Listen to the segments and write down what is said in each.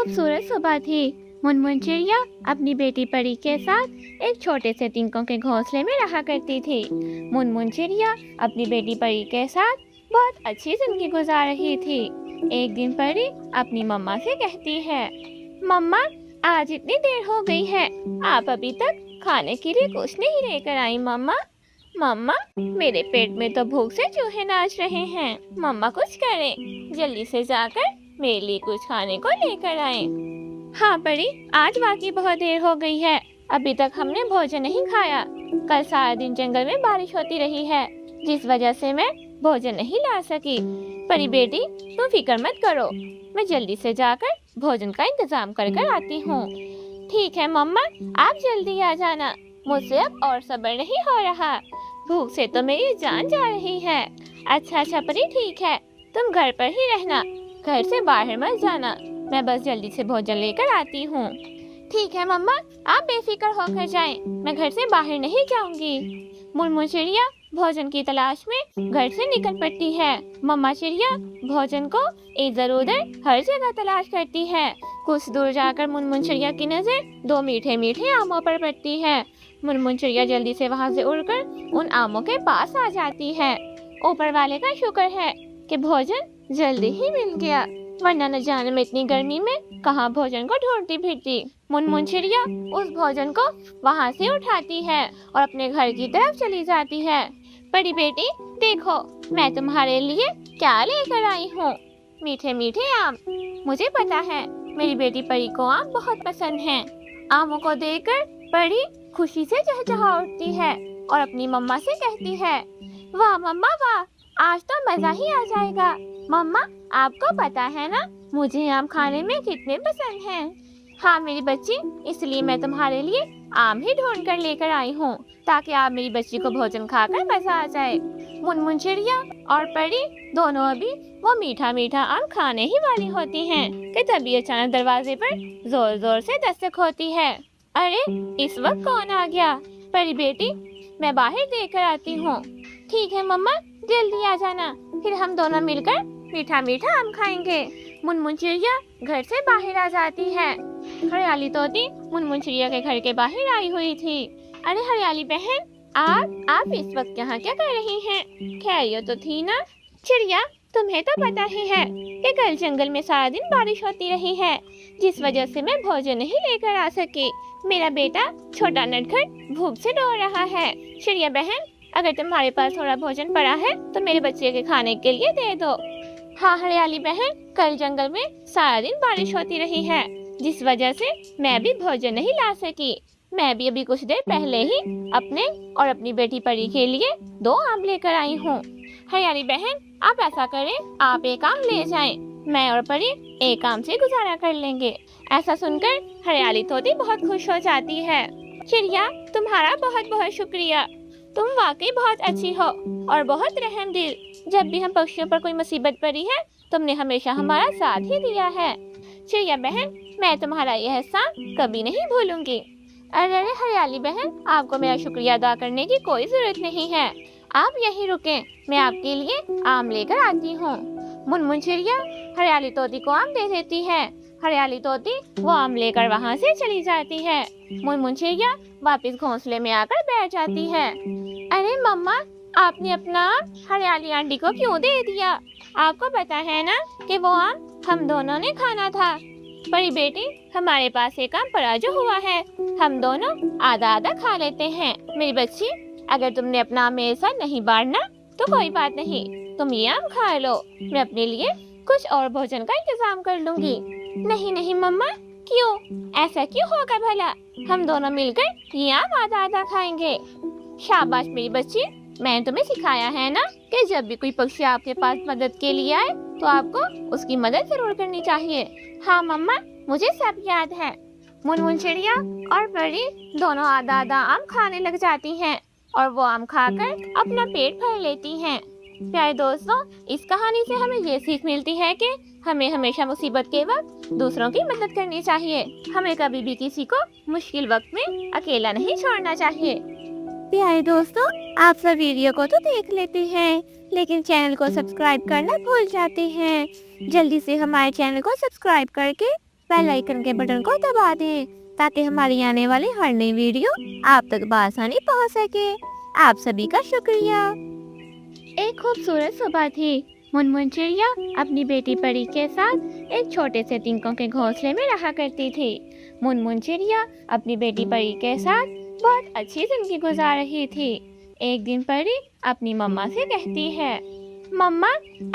खूबसूरत सुबह थी। मुनमुन चिड़िया अपनी बेटी परी के साथ एक छोटे से तिनकों के घोंसले में रहा करती थी। मुनमुन चिड़िया अपनी बेटी परी के साथ बहुत अच्छी जिंदगी गुजार रही थी। एक दिन परी अपनी मम्मा से कहती है, मम्मा, आज इतनी देर हो गई है, आप अभी तक खाने के लिए कुछ नहीं लेकर आई। मम्मा, मम्मा, मेरे पेट में तो भूख से चूहे नाच रहे हैं। मम्मा कुछ करें, जल्दी से जाकर मेरे लिए कुछ खाने को लेकर आए। हाँ परी, आज वाकई बहुत देर हो गई है, अभी तक हमने भोजन नहीं खाया। कल सारा दिन जंगल में बारिश होती रही है, जिस वजह से मैं भोजन नहीं ला सकी। परी बेटी, तुम फिक्र मत करो, मैं जल्दी से जाकर भोजन का इंतजाम कर कर आती हूँ। ठीक है मम्मा, आप जल्दी आ जाना, मुझसे अब और सब्र नहीं हो रहा, भूख से तो मेरी जान जा रही है। अच्छा परी, ठीक है, तुम घर पर ही रहना, घर से बाहर मत जाना, मैं बस जल्दी से भोजन लेकर आती हूँ। ठीक है मम्मा, आप बेफिक्र होकर जाएं, मैं घर से बाहर नहीं जाऊंगी। मुनमुन चिड़िया भोजन की तलाश में घर से निकल पड़ती है। मम्मा चिड़िया भोजन को इधर उधर हर जगह तलाश करती है। कुछ दूर जाकर मुनमुन चिड़िया की नजर दो मीठे मीठे आमों पर पड़ती है। मुनमुन चिड़िया जल्दी से वहां से उड़कर उन आमों के पास आ जाती है। ऊपर वाले का शुक्र है कि भोजन जल्दी ही मिल गया, वरना न जाने में इतनी गर्मी में कहाँ भोजन को ढूंढती फिरती। मुनमुन चिड़िया उस भोजन को वहाँ से उठाती है और अपने घर की तरफ चली जाती है। बड़ी बेटी, देखो मैं तुम्हारे लिए क्या लेकर आई हूँ, मीठे मीठे आम। मुझे पता है मेरी बेटी परी को आम बहुत पसंद हैं। आमों को देखकर परी खुशी से चहचहा उठती है और अपनी मम्मा से कहती है, वाह मम्मा वाह, आज तो मजा ही आ जाएगा। मम्मा, आपको पता है ना मुझे आम खाने में कितने पसंद हैं। हाँ मेरी बच्ची, इसलिए मैं तुम्हारे लिए आम ही ढूंढ कर लेकर आई हूँ, ताकि आप मेरी बच्ची को भोजन खाकर मजा आ जाए। मुनमुन चिड़िया और परी दोनों अभी वो मीठा मीठा आम खाने ही वाली होती हैं कि तभी अचानक दरवाजे पर जोर जोर से दस्तक होती है। अरे, इस वक्त कौन आ गया? परी बेटी, मैं बाहर देख कर आती हूँ। ठीक है मम्मा, जल्दी आ जाना, फिर हम दोनों मिलकर मीठा मीठा आम खाएंगे। मुनमुन चिड़िया घर से बाहर आ जाती है। हरियाली तोती मुनमुन चिड़िया के घर के बाहर आई हुई थी। अरे हरियाली बहन, आप इस वक्त यहाँ क्या कर रही हैं? खैरियत तो थी ना? चिड़िया, तुम्हें तो पता ही है कि कल जंगल में सारा दिन बारिश होती रही है, जिस वजह से मैं भोजन नहीं लेकर आ सकी। मेरा बेटा छोटा नटखट भूख से रो रहा है। चिड़िया बहन, अगर तुम्हारे पास थोड़ा भोजन पड़ा है तो मेरे बच्चे के खाने के लिए दे दो। हाँ हरियाली बहन, कल जंगल में सारा दिन बारिश होती रही है, जिस वजह से मैं भी भोजन नहीं ला सकी। मैं भी अभी कुछ देर पहले ही अपने और अपनी बेटी परी के लिए 2 आम लेकर आई हूँ। हरियाली बहन, आप ऐसा करें, आप एक आम ले जाएं, मैं और परी एक आम से गुजारा कर लेंगे। ऐसा सुनकर हरियाली तोती बहुत खुश हो जाती है। चिड़िया, तुम्हारा बहुत बहुत शुक्रिया, तुम वाकई बहुत अच्छी हो और बहुत रहमदिल। जब भी हम पक्षियों पर कोई मुसीबत पड़ी है, तुमने हमेशा हमारा साथ ही दिया है। चिड़िया बहन, मैं तुम्हारा यह एहसान कभी नहीं भूलूंगी। अरे हरियाली बहन, आपको मेरा शुक्रिया अदा करने की कोई जरूरत नहीं है, आप यहीं रुकें, मैं आपके लिए आम लेकर आती हूँ। मुनमुन चिड़िया हरियाली तोती को आम दे देती है। हरियाली तोती वो आम लेकर वहाँ से चली जाती है। मुनमुन चिड़िया वापस घोंसले में आकर बैठ जाती है। अरे मम्मा, आपने अपना आम हरियाली आंटी को क्यों दे दिया? आपको पता है ना कि वो आम हम दोनों ने खाना था। परी बेटी, हमारे पास एक आम पड़ा जो हुआ है, हम दोनों आधा आधा खा लेते हैं। मेरी बच्ची, अगर तुमने अपना आम मेरे साथ नहीं बांटना तो कोई बात नहीं, तुम ये आम खा लो, मैं अपने लिए कुछ और भोजन का इंतजाम कर लूंगी। नहीं नहीं मम्मा, क्यों? ऐसा क्यों होगा भला? हम दोनों मिलकर ये आम आधा आधा खाएंगे। शाबाश मेरी बच्ची, मैंने तुम्हें सिखाया है ना कि जब भी कोई पक्षी आपके पास मदद के लिए आए तो आपको उसकी मदद जरूर करनी चाहिए। हाँ मम्मा, मुझे सब याद है। मुनमुन चिड़िया और परी दोनों आधा आधा आम खाने लग जाती हैं और वो आम खाकर अपना पेट भर लेती हैं। प्यारे दोस्तों, इस कहानी से हमें ये सीख मिलती है कि हमें हमेशा मुसीबत के वक्त दूसरों की मदद करनी चाहिए। हमें कभी भी किसी को मुश्किल वक्त में अकेला नहीं छोड़ना चाहिए। प्यारे दोस्तों, आप सब वीडियो को तो देख लेते हैं, लेकिन चैनल को सब्सक्राइब करना भूल जाते हैं। जल्दी से हमारे चैनल को सब्सक्राइब करके بیل آئیکن کے بٹن کو دبا دیں تاکہ ہماری آنے والی ہر نئی ویڈیو آپ تک بآسانی پہنچ سکے۔ آپ سبھی کا شکریہ۔ ایک خوبصورت صبح تھی۔ منمن چڑیا اپنی بیٹی پری کے ساتھ ایک چھوٹے سے تنکوں کے گھونسلے میں رہا کرتی تھی۔ منمن چڑیا اپنی بیٹی پری کے ساتھ بہت اچھی زندگی گزار رہی تھی۔ ایک دن پری اپنی مما سے کہتی ہے، مما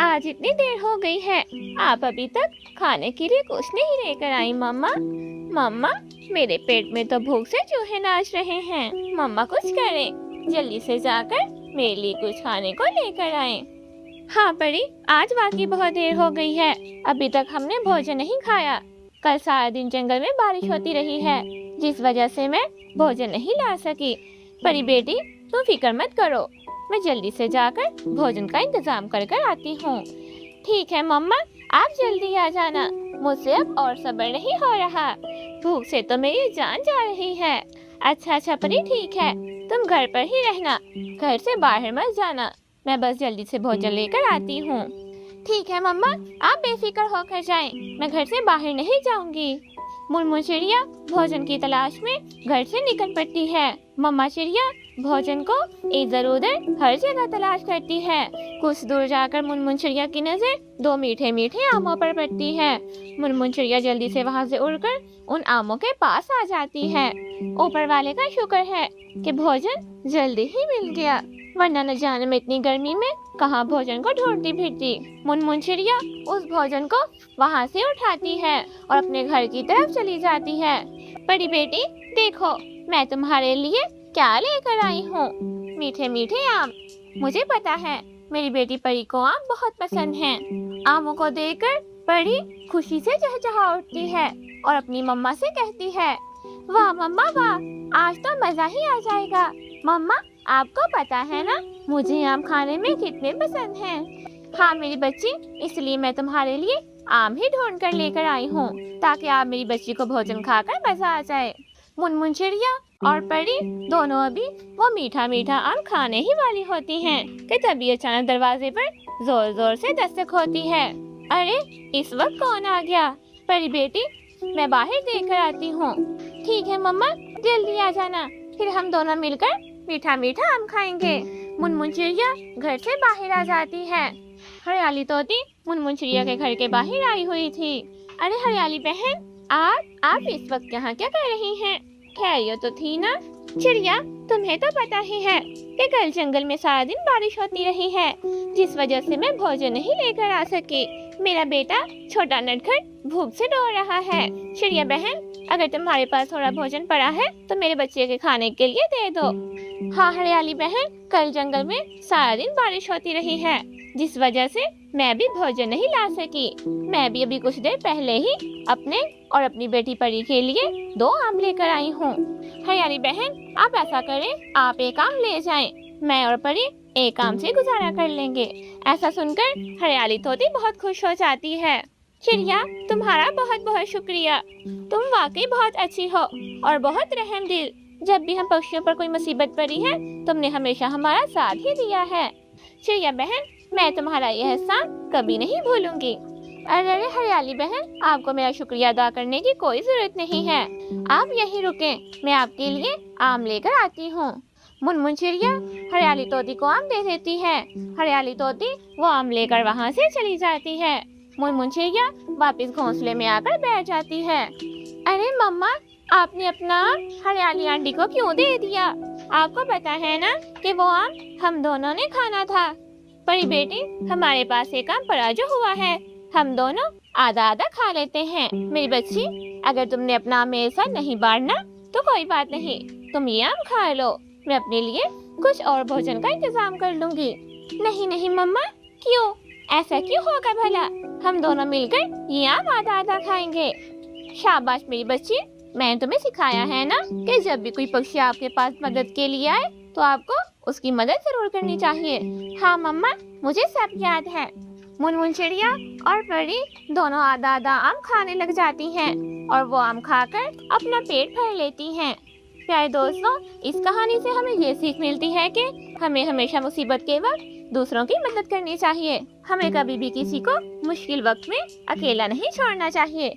آج اتنی دیر ہو گئی ہے، آپ ابھی تک کھانے کے لیے کچھ نہیں لے کر آئی۔ مما میرے پیٹ میں تو بھوک سے چوہے ناچ رہے ہیں، مما کچھ کریں، جلدی سے جا کر میرے لیے کچھ کھانے کو لے کر آئیں۔ ہاں پری، آج واقعی بہت دیر ہو گئی ہے، ابھی تک ہم نے بھوجن نہیں کھایا۔ کل سارا دن جنگل میں بارش ہوتی رہی ہے، جس وجہ سے میں بھوجن نہیں لا سکی۔ پری بیٹی تم فکر مت کرو، میں جلدی سے جا کر بھوجن کا انتظام کر آتی ہوں۔ ٹھیک ہے مما، آپ جلدی آ جانا، مجھ سے اب اور صبر نہیں ہو رہا، بھوک سے تو میری جان جا رہی ہے۔ اچھا پری ٹھیک ہے، تم گھر پر ہی رہنا، گھر سے باہر مت جانا، میں بس جلدی سے بھوجن لے کر آتی ہوں۔ ٹھیک ہے مما، آپ بے فکر ہو کر جائیں، میں گھر سے باہر نہیں جاؤں گی۔ منمن چڑیا بھوجن کی تلاش میں گھر سے نکل پڑتی ہے۔ مما چڑیا بھوجن کو ادھر ادھر ہر جگہ تلاش کرتی ہے۔ کچھ دور جا کر منمن چڑیا کی نظر دو میٹھے میٹھے آموں پر پڑتی ہے۔ منمن چڑیا جلدی سے وہاں سے اڑ کر ان آموں کے پاس آ جاتی ہے۔ اوپر والے کا شکر ہے کہ بھوجن جلدی ہی مل گیا، ورنہ نہ جانے میں اتنی گرمی میں کہاں بھوجن کو ڈھونڈتی پھرتی۔ منمن چڑیا اس بھوجن کو وہاں سے اٹھاتی ہے اور اپنے گھر کی طرف چلی جاتی ہے۔ پری بیٹی دیکھو، میں تمہارے لیے کیا لے کر آئی ہوں، میٹھے میٹھے آم۔ مجھے پتا ہے میری بیٹی پری کو آم بہت پسند ہیں۔ آموں کو دیکھ کر پری خوشی سے چہچہا اٹھتی ہے اور اپنی مما سے کہتی ہے، واہ مما واہ، آج تو مزہ ہی آ جائے گا۔ مما آپ کو پتا ہے نا مجھے آم کھانے میں کتنے پسند ہیں۔ ہاں میری بچی، اس لیے میں تمہارے لیے آم ہی ڈھونڈ کر لے کر آئی ہوں تاکہ آپ میری بچی کو بھوجن کھا کر مزہ آ جائے۔ منمن چڑیا اور پری دونوں ابھی وہ میٹھا میٹھا آم کھانے ہی والی ہوتی ہیں کہ تبھی اچانک دروازے پر زور زور سے دستک ہوتی ہے۔ ارے اس وقت کون آ گیا؟ پری بیٹی میں باہر دیکھ کر آتی ہوں۔ ٹھیک ہے مما، جلدی آ جانا، پھر ہم دونوں مل کر میٹھا میٹھا آم کھائیں گے۔ منمن چڑیا گھر سے باہر آ جاتی ہے۔ ہریالی طوطی منمن چڑیا کے گھر کے باہر آئی ہوئی تھی۔ ارے ہریالی بہن، آپ اس وقت یہاں کیا کر رہی ہیں؟ خیریت تو تھی نا؟ چڑیا تمہیں تو پتا ہی ہے کہ کل جنگل میں سارا دن بارش ہوتی رہی ہے، جس وجہ سے میں بھوجن نہیں لے کر آ سکی۔ میرا بیٹا چھوٹا نٹکھٹ بھوک سے ڈو رہا ہے۔ چڑیا بہن، اگر تمہارے پاس تھوڑا بھوجن پڑا ہے تو میرے بچے کے کھانے کے لیے دے دو۔ ہاں ہریالی بہن، کل جنگل میں سارا دن بارش ہوتی رہی ہے، جس وجہ سے میں بھی بھوجن نہیں لا سکی۔ میں بھی ابھی کچھ دیر پہلے ہی اپنے اور اپنی بیٹی پری کے لیے 2 آم لے کر آئی ہوں۔ ہریالی بہن آپ ایسا کریں، آپ ایک آم لے جائیں، میں اور پری ایک آم سے گزارا کر لیں گے۔ ایسا سن کر ہریالی طوطی بہت خوش ہو جاتی ہے۔ چڑیا تمہارا بہت بہت شکریہ، تم واقعی بہت اچھی ہو اور بہت رحم دل۔ جب بھی ہم پکشیوں پر کوئی مصیبت پڑی ہے تم نے ہمیشہ ہمارا ساتھ ہی دیا ہے۔ چڑیا بہن میں تمہارا یہ احسان کبھی نہیں بھولوں گی۔ ارے ہریالی بہن، آپ کو میرا شکریہ ادا کرنے کی کوئی ضرورت نہیں ہے، آپ یہیں رکیں، میں آپ کے لیے آم لے کر آتی ہوں۔ منمن چڑیا ہریالی طوطی کو آم دے دیتی ہے۔ ہریالی طوطی وہ آم لے کر وہاں سے چلی جاتی ہے۔ منمن چڑیا واپس گھونسلے میں آ کر بیٹھ جاتی ہے۔ ارے مما، آپ نے اپنا آم ہریالی آنٹی کو کیوں دے دیا؟ آپ کو پتا ہے نا کہ وہ آم ہم دونوں نے کھانا تھا۔ پری بیٹی ہمارے پاس ایک آم پڑا جو ہوا ہے، ہم دونوں آدھا آدھا کھا لیتے ہیں۔ میری بچی اگر تم نے اپنا آم میرے ساتھ نہیں بانٹنا تو کوئی بات نہیں، تم یہ آم کھا لو، میں اپنے لیے کچھ اور بھوجن کا انتظام کر لوں گی۔ نہیں مما، کیوں ایسا کیوں ہوگا بھلا؟ ہم دونوں مل کر یہ آم آدھا آدھا کھائیں گے۔ شاباش میری بچی، میں نے تمہیں سکھایا ہے نا کہ جب بھی کوئی پکشی آپ کے پاس مدد کے لیے آئے تو آپ کو اس کی مدد ضرور کرنی چاہیے۔ ہاں مما، مجھے سب یاد ہے۔ منمن چڑیا اور پری دونوں آدھا آدھا آم کھانے لگ جاتی ہیں اور وہ آم کھا کر اپنا پیٹ بھر لیتی ہیں۔ پیارے دوستوں، اس کہانی سے ہمیں یہ سیکھ ملتی ہے کہ ہمیں ہمیشہ مصیبت کے وقت دوسروں کی مدد کرنی چاہیے، ہمیں کبھی بھی کسی کو مشکل وقت میں اکیلا نہیں چھوڑنا چاہیے۔